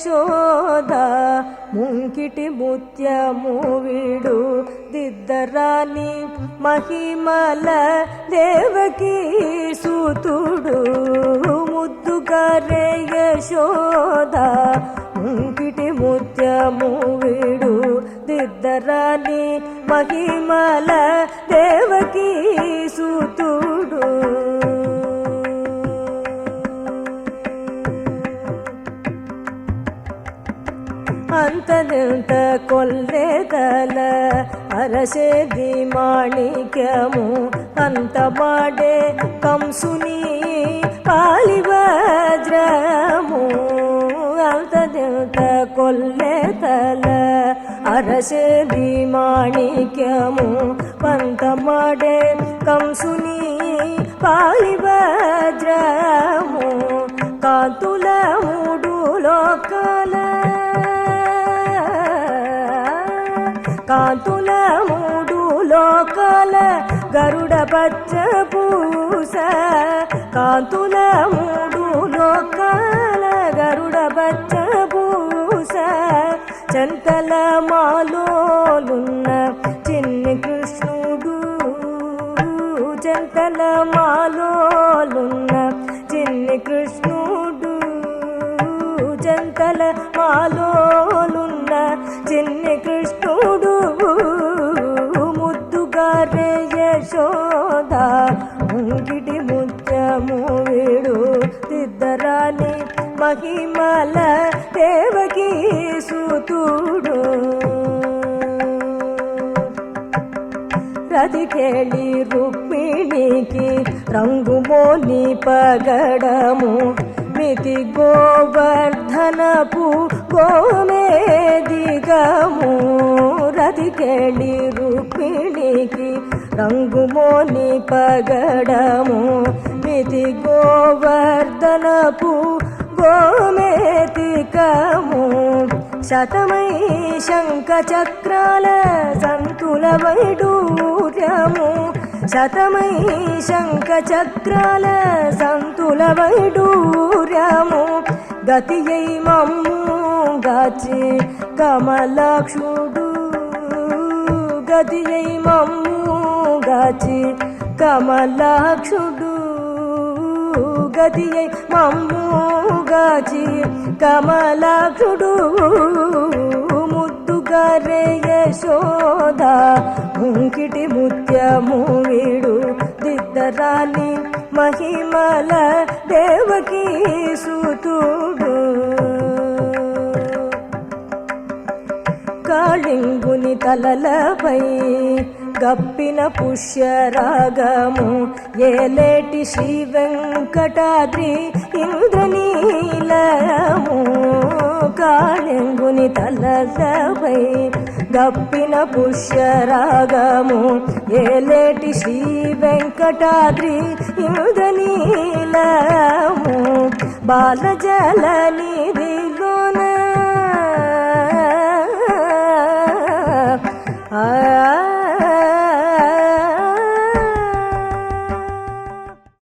యశోద ముంకిటి ముత్యము వీడు దిద్దరాని మహిమల దేవకీ సూతుడు ముద్దుగారే యశోద ముంకిటి ముత్యము వీడు దిద్దరాని మహిమల దేవకీ సూతుడు ಅಂತದಂತ ಕೊಲ್ಲೆದಲ ಅರಸೇದಿ ಮಾಣಿಕ್ಯಮು ಅಂತ ಮಾಡೆ ಕಂಸುನಿ ಪಾಲಿವಜ್ರಮು ಅಂತದಂತ ಕೊಲ್ಲೆದಲ ಅರಸೇದಿ ಮಾಣಿಕ್ಯಮು ಅಂತ ಮಾಡೆ ಕಂಸುನಿ ಪಾಲಿವಜ್ರಮು ಕಾಂತುಲ ಮೂಡು ಲೋಕಲ కాంతుల మూడు లోకాల గరుడ పచ్చ పూస కాంతుల మూడు లోకాల గరుడ పచ్చ పూస చంతల మాలోలున్న చిన్ని కృష్ణుడు చంతల మాలోలున్న చిన్ని కృష్ణుడు చంతల మాలోలున్న చిన్ని కృష్ణుడు ముద్దుగారే యశోద ముంగిటి ముత్యము వీడు దిద్దరాని మహిమల దేవకీ సూతుడు రతికేళి రుక్మిణికి రంగుమోని పగడము మితి గోవర్ధనపు గోమేదిగము రతికేళి రుక్మిణికి రంగుమోని పగడము మితి గోవర్ధనపు గోమేతికము శతమై శంఖ చక్రాల సంతుల వైడూర్యము శతమై శంఖ చక్రాల సంతుల వైడూర్యము గతియై మమ్ము గాచి కమలాక్షుడు గతియై మమ్ము గాచి కమలాక్షుడు గతియై మమ్ము గాచి కమలాక్షుడు ముద్దుగారే యశోద ముంకిటి ముత్యము వీడు దిద్దరాని మహిమల దేవకీ సూతుడు కాళింగుని తలలపై గప్పిన పుష్యరాగము ఏలేటి శ్రీ వెంకటాద్రి ఇంద్రనీలము కాళింగుని తలలపై గప్పిన పుష్యరాగము ఏలేటి శ్రీ వెంకటాద్రి ఇంద్రనీలము బాలజల నిధిలోన